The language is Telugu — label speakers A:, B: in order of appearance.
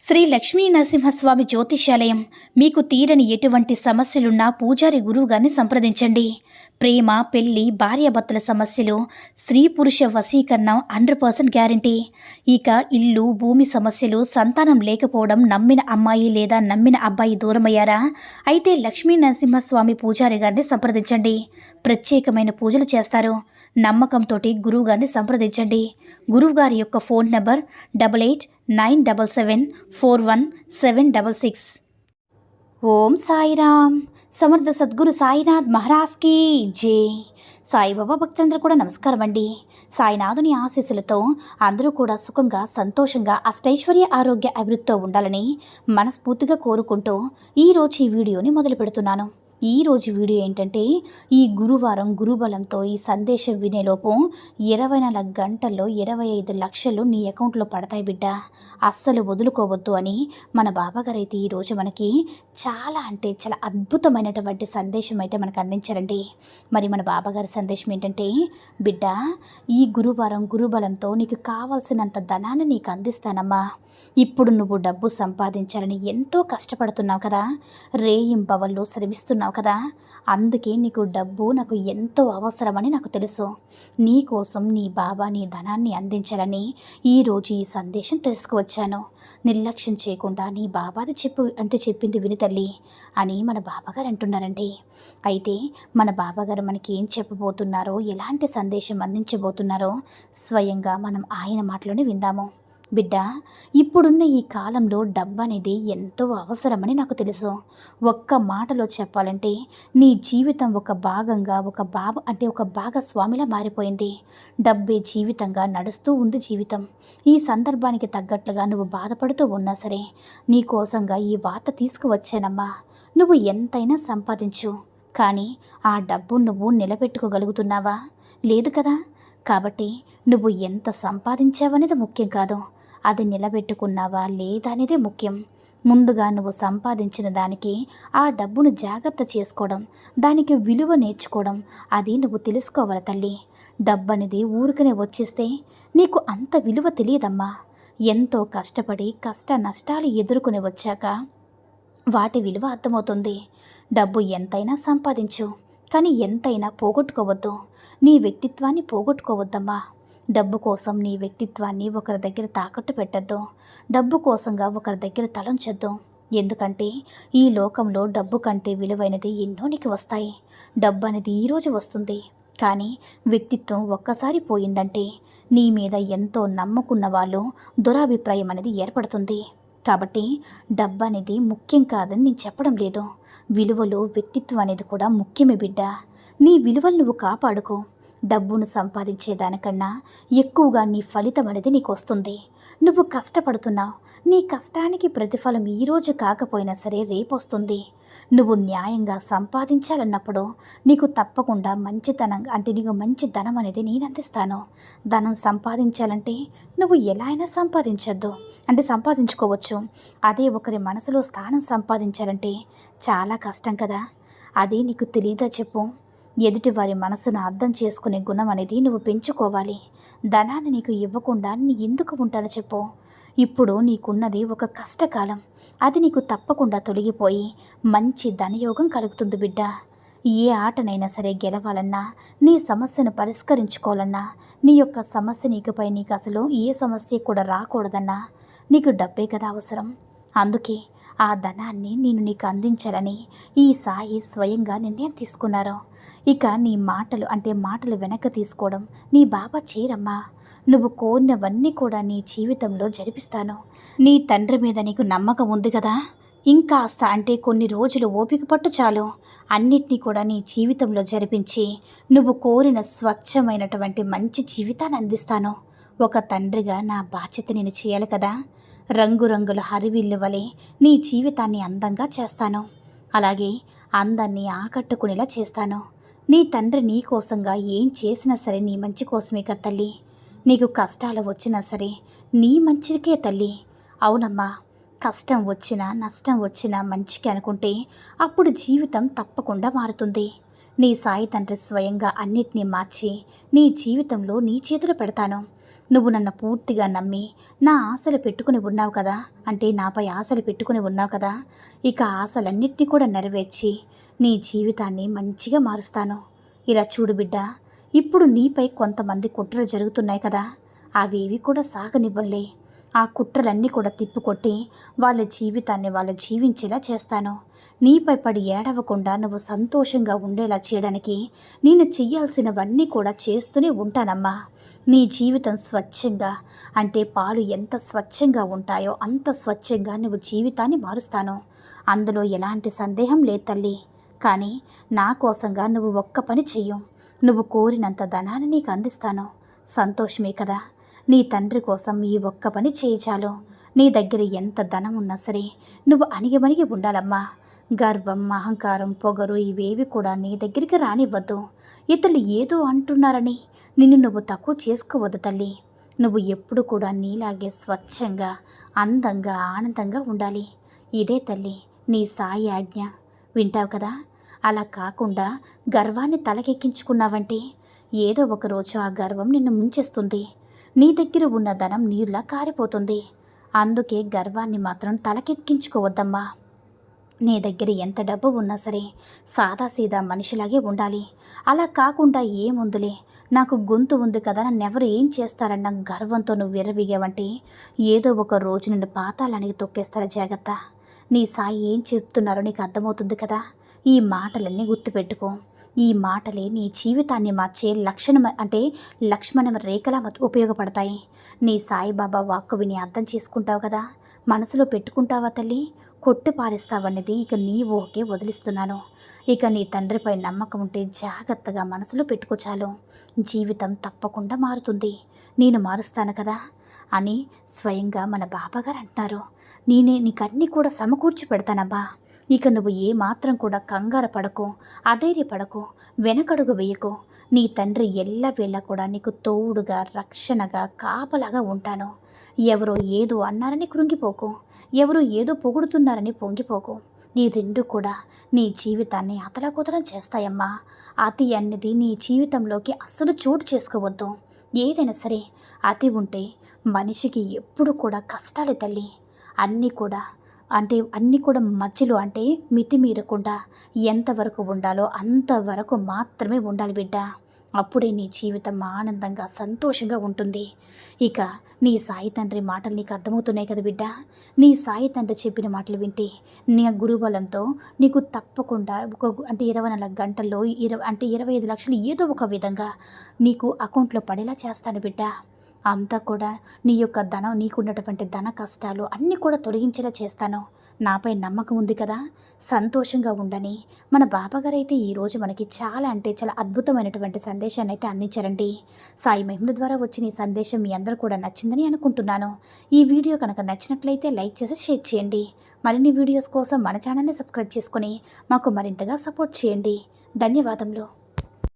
A: శ్రీ లక్ష్మీ నరసింహస్వామి జ్యోతిష్యాలయం. మీకు తీరని ఎటువంటి సమస్యలున్నా పూజారి గురువుగారిని సంప్రదించండి. ప్రేమ, పెళ్లి, భార్యాభర్తల సమస్యలు, స్త్రీ పురుష వశీకరణం 100% గ్యారంటీ. ఇక ఇల్లు, భూమి సమస్యలు, సంతానం లేకపోవడం, నమ్మిన అమ్మాయి లేదా నమ్మిన అబ్బాయి దూరమయ్యారా? అయితే లక్ష్మీ నరసింహస్వామి పూజారి గారిని సంప్రదించండి. ప్రత్యేకమైన పూజలు చేస్తారు. నమ్మకంతో గురువుగారిని సంప్రదించండి. గురువుగారి యొక్క ఫోన్ నంబర్ 8897741766. ఓం సాయిరామ్. సమర్థ సద్గురు సాయినాథ్ మహారాజ్కి జై. సాయిబాబా భక్తులందరూ కూడా నమస్కారం అండి. సాయినాథుని ఆశీస్సులతో అందరూ కూడా సుఖంగా, సంతోషంగా, అష్టైశ్వర్య, ఆరోగ్య అభివృద్ధితో ఉండాలని మనస్ఫూర్తిగా కోరుకుంటూ ఈరోజు ఈ వీడియోని మొదలు పెడుతున్నాను. ఈరోజు వీడియో ఏంటంటే, ఈ గురువారం గురుబలంతో ఈ సందేశం వినేలోపు 24 గంటల్లో 25 లక్షలు నీ అకౌంట్లో పడతాయి బిడ్డ. అస్సలు వదులుకోవద్దు అని మన బాబాగారు అయితే ఈరోజు మనకి చాలా చాలా అద్భుతమైనటువంటి సందేశం అయితే మనకు అందించారండి. మరి మన బాబాగారి సందేశం ఏంటంటే, బిడ్డ, ఈ గురువారం గురుబలంతో నీకు కావాల్సినంత ధనాన్ని నీకు అందిస్తానమ్మా. ఇప్పుడు నువ్వు డబ్బు సంపాదించాలని ఎంతో కష్టపడుతున్నావు కదా, రేయింబవళ్ళు శ్రమిస్తున్నావు కదా. అందుకే నీకు డబ్బు నాకు ఎంతో అవసరమని నాకు తెలుసు. నీ కోసం నీ బాబా నీ ధనాన్ని అందించాలని ఈరోజు ఈ సందేశం తీసుకువచ్చాను. నిర్లక్ష్యం చేయకుండా నీ బాబాది చెప్పింది విని తల్లి అని మన బాబాగారు అంటున్నారండి. అయితే మన బాబాగారు మనకి ఏం చెప్పబోతున్నారో, ఎలాంటి సందేశం అందించబోతున్నారో స్వయంగా మనం ఆయన మాటలోనే విందాము. బిడ్డ, ఇప్పుడున్న ఈ కాలంలో డబ్బు అనేది ఎంతో అవసరమని నాకు తెలుసు. ఒక్క మాటలో చెప్పాలంటే నీ జీవితం ఒక భాగంగా, ఒక భాగస్వామిలా మారిపోయింది. డబ్బే జీవితంగా నడుస్తూ ఉంది జీవితం. ఈ సందర్భానికి తగ్గట్లుగా నువ్వు బాధపడుతూ ఉన్నా సరే నీ కోసంగా ఈ వార్త తీసుకువచ్చానమ్మా. నువ్వు ఎంతైనా సంపాదించు, కానీ ఆ డబ్బు నువ్వు నిలబెట్టుకోగలుగుతున్నావా? లేదు కదా. కాబట్టి నువ్వు ఎంత సంపాదించావనేది ముఖ్యం కాదు, అది నిలబెట్టుకున్నావా లేదా అనేది ముఖ్యం. ముందుగా నువ్వు సంపాదించిన దానికి ఆ డబ్బును జాగ్రత్త చేసుకోవడం, దానికి విలువ నేర్చుకోవడం, అది నువ్వు తెలుసుకోవాలి తల్లి. డబ్బు అనేది ఊరికనే వచ్చేస్తే నీకు అంత విలువ తెలియదమ్మా. ఎంతో కష్టపడి కష్ట నష్టాలు ఎదుర్కొని వచ్చాక వాటి విలువ అర్థమవుతుంది. డబ్బు ఎంతైనా సంపాదించు, కానీ ఎంతైనా పోగొట్టుకోవద్దు. నీ వ్యక్తిత్వాన్ని పోగొట్టుకోవద్దమ్మా. డబ్బు కోసం నీ వ్యక్తిత్వాన్ని ఒకరి దగ్గర తాకట్టు పెట్టద్దు. డబ్బు కోసంగా ఒకరి దగ్గర తలంచొద్దు. ఎందుకంటే ఈ లోకంలో డబ్బు కంటే విలువైనది ఎన్నో నీకు వస్తాయి. డబ్బు అనేది ఈరోజు వస్తుంది, కానీ వ్యక్తిత్వం ఒక్కసారి పోయిందంటే నీ మీద ఎంతో నమ్ముకున్న వాళ్ళు దురాభిప్రాయం అనేది ఏర్పడుతుంది. కాబట్టి డబ్బు అనేది ముఖ్యం కాదని నేను చెప్పడం లేదు. విలువలు, వ్యక్తిత్వం అనేది కూడా ముఖ్యమే బిడ్డ. నీ విలువలు నువ్వు కాపాడుకో. డబ్బును సంపాదించేదానికన్నా ఎక్కువగా నీ ఫలితం అనేది నీకు వస్తుంది. నువ్వు కష్టపడుతున్నావు, నీ కష్టానికి ప్రతిఫలం ఈరోజు కాకపోయినా సరే రేపు వస్తుంది. నువ్వు న్యాయంగా సంపాదించాలన్నప్పుడు నీకు తప్పకుండా నీకు మంచి ధనం అనేది నేను అందిస్తాను. ధనం సంపాదించాలంటే నువ్వు ఎలా అయినా సంపాదించుకోవచ్చు. అదే ఒకరి మనసులో స్థానం సంపాదించాలంటే చాలా కష్టం కదా. అదే నీకు తెలియదా చెప్పు. ఎదుటి వారి మనసును అర్థం చేసుకునే గుణం అనేది నువ్వు పెంచుకోవాలి. ధనాన్ని నీకు ఇవ్వకుండా నేను ఎందుకు ఉంటానో చెప్పు. ఇప్పుడు నీకున్నది ఒక కష్టకాలం, అది నీకు తప్పకుండా తొలగిపోయి మంచి ధనయోగం కలుగుతుంది బిడ్డ. ఏ ఆటనైనా సరే గెలవాలన్నా, నీ సమస్యను పరిష్కరించుకోవాలన్నా, నీ యొక్క సమస్య నీకు అసలు ఏ సమస్య కూడా రాకూడదన్నా నీకు డబ్బే కదా అవసరం. అందుకే ఆ ధనాన్ని నేను నీకు అందించాలని ఈ సాయి స్వయంగా నిర్ణయం తీసుకున్నారు. ఇక నీ మాటలు వెనక్కి తీసుకోవడం నీ బాబా చేయరమ్మా. నువ్వు కోరినవన్నీ కూడా నీ జీవితంలో జరిపిస్తాను. నీ తండ్రి మీద నీకు నమ్మకం ఉంది కదా, ఇంకాస్త కొన్ని రోజులు ఓపిక పట్టు చాలు. అన్నిటినీ కూడా నీ జీవితంలో జరిపించి నువ్వు కోరిన స్వచ్ఛమైనటువంటి మంచి జీవితాన్ని అందిస్తాను. ఒక తండ్రిగా నా బాధ్యత నేను చేయాలి కదా. రంగురంగుల హరివిల్లు వలె నీ జీవితాన్ని అందంగా చేస్తాను. అలాగే అందరినీ ఆకట్టుకునేలా చేస్తాను. నీ తండ్రి నీ కోసంగా ఏం చేసినా సరే నీ మంచి కోసమే కదా తల్లి. నీకు కష్టాలు వచ్చినా సరే నీ మంచికే తల్లి. అవునమ్మా, కష్టం వచ్చినా నష్టం వచ్చినా మంచికి అనుకుంటే అప్పుడు జీవితం తప్పకుండా మారుతుంది. నీ సాయి తండ్రి స్వయంగా అన్నిటినీ మార్చి నీ జీవితంలో నీ చేతిలో పెడతాను. నువ్వు నన్ను పూర్తిగా నమ్మి నా ఆశలు పెట్టుకుని ఉన్నావు కదా, అంటే నాపై ఆశలు పెట్టుకుని ఉన్నావు కదా, ఇక ఆశలన్నిటినీ కూడా నెరవేర్చి నీ జీవితాన్ని మంచిగా మారుస్తాను. ఇలా చూడు బిడ్డ, ఇప్పుడు నీపై కొంతమంది కుట్రలు జరుగుతున్నాయి కదా, అవేవి కూడా సాగనివ్వలే. ఆ కుట్రలన్నీ కూడా తిప్పుకొట్టి వాళ్ళ జీవితాన్ని వాళ్ళు జీవించేలా చేస్తాను. నీపై పడి ఏడవకుండా నువ్వు సంతోషంగా ఉండేలా చేయడానికి నేను చెయ్యాల్సినవన్నీ కూడా చేస్తూనే ఉంటానమ్మా. నీ జీవితం స్వచ్ఛంగా, అంటే పాలు ఎంత స్వచ్ఛంగా ఉంటాయో అంత స్వచ్ఛంగా నువ్వు జీవితాన్ని మారుస్తాను. అందులో ఎలాంటి సందేహం లేదు తల్లి. కానీ నా కోసంగా నువ్వు ఒక్క పని చెయ్యు. నువ్వు కోరినంత ధనాన్ని నీకు అందిస్తాను. సంతోషమే కదా. నీ తండ్రి కోసం ఈ ఒక్క పని చేయి చాలు. నీ దగ్గర ఎంత ధనం ఉన్నా సరే నువ్వు అణిగిమణిగి ఉండాలమ్మా. గర్వం, అహంకారం, పొగరు ఇవేవి కూడా నీ దగ్గరికి రానివ్వద్దు. ఇతరులు ఏదో అంటున్నారని నిన్ను నువ్వు తక్కువ చేసుకోవద్దు తల్లి. నువ్వు ఎప్పుడు కూడా నీలాగే స్వచ్ఛంగా, అందంగా, ఆనందంగా ఉండాలి. ఇదే తల్లి నీ సాయి ఆజ్ఞ. వింటావు కదా. అలా కాకుండా గర్వాన్ని తలకెక్కించుకున్నావంటే ఏదో ఒకరోజు ఆ గర్వం నిన్ను ముంచేస్తుంది. నీ దగ్గర ఉన్న ధనం నీరులా కారిపోతుంది. అందుకే గర్వాన్ని మాత్రం తలకెక్కించుకోవద్దమ్మా. నీ దగ్గర ఎంత డబ్బు ఉన్నా సరే సాదాసీదా మనిషిలాగే ఉండాలి. అలా కాకుండా ఏముందులే, నాకు గొంతు ఉంది కదా, నన్నెవరు ఏం చేస్తారన్న గర్వంతో నువ్వు విర్రవీగావంటే ఏదో ఒక రోజు నిన్ను పాతాళానికి తొక్కేస్తారా. జాగ్రత్త. నీ సాయి ఏం చెప్తున్నారో నీకు అర్థమవుతుంది కదా. ఈ మాటలన్నీ గుర్తుపెట్టుకో. ఈ మాటలే నీ జీవితాన్ని మార్చే లక్ష్మణ రేఖలా ఉపయోగపడతాయి. నీ సాయిబాబా వాక్కు విని అర్థం చేసుకుంటావు కదా, మనసులో పెట్టుకుంటావా తల్లి. కొట్టి పారేస్తావన్నది ఇక నీ ఓకే వదిలిస్తున్నాను. ఇక నీ తండ్రిపై నమ్మకం ఉంటే జాగ్రత్తగా మనసులో పెట్టుకోచాలు. జీవితం తప్పకుండా మారుతుంది. నేను మారుస్తాను కదా అని స్వయంగా మన బాబాగారు అంటున్నారు. నేనే నీకన్నీ కూడా సమకూర్చి పెడతానబ్బా. ఇక నువ్వు ఏమాత్రం కూడా కంగారు పడకు, అధైర్యపడకు, వెనకడుగు వేయకు. నీ తండ్రి ఎల్లవేళ కూడా నీకు తోడుగా, రక్షణగా, కాపలాగా ఉంటాను. ఎవరో ఏదో అన్నారని కృంగిపోకు, ఎవరో ఏదో పొగుడుతున్నారని పొంగిపోకు. ఈ రెండు కూడా నీ జీవితాన్ని అతలాకుతలం చేస్తాయమ్మా. అతి అన్నది నీ జీవితంలోకి అస్సలు చోటు చేసుకోవద్దు. ఏదైనా సరే అతి ఉంటే మనిషికి ఎప్పుడు కూడా కష్టాలే తల్లి. అన్నీ కూడా మధ్యలో, అంటే మితిమీరకుండా ఎంతవరకు ఉండాలో అంతవరకు మాత్రమే ఉండాలి బిడ్డ. అప్పుడే నీ జీవితం ఆనందంగా, సంతోషంగా ఉంటుంది. ఇక నీ సాయి తండ్రి మాటలు నీకు అర్థమవుతున్నాయి కదా బిడ్డ. నీ సాయి తండ్రి చెప్పిన మాటలు వింటే నీ గురుబలంతో నీకు తప్పకుండా 24 గంటల్లో 25 లక్షలు ఏదో ఒక విధంగా నీకు అకౌంట్లో పడేలా చేస్తాను బిడ్డ. అంతా కూడా నీ యొక్క ధనం, నీకున్నటువంటి ధన కష్టాలు అన్నీ కూడా తొలగించేలా చేస్తాను. నాపై నమ్మకం ఉంది కదా. సంతోషంగా ఉండని మన బాబాగారు అయితే ఈరోజు మనకి చాలా అద్భుతమైనటువంటి సందేశాన్ని అయితే అందించారండి. సాయి మహిమల ద్వారా వచ్చిన ఈ సందేశం మీ అందరూ కూడా నచ్చిందని అనుకుంటున్నాను. ఈ వీడియో కనుక నచ్చినట్లయితే లైక్ చేసి షేర్ చేయండి. మరిన్ని వీడియోస్ కోసం మన ఛానల్ని సబ్స్క్రైబ్ చేసుకొని మాకు మరింతగా సపోర్ట్ చేయండి. ధన్యవాదములు.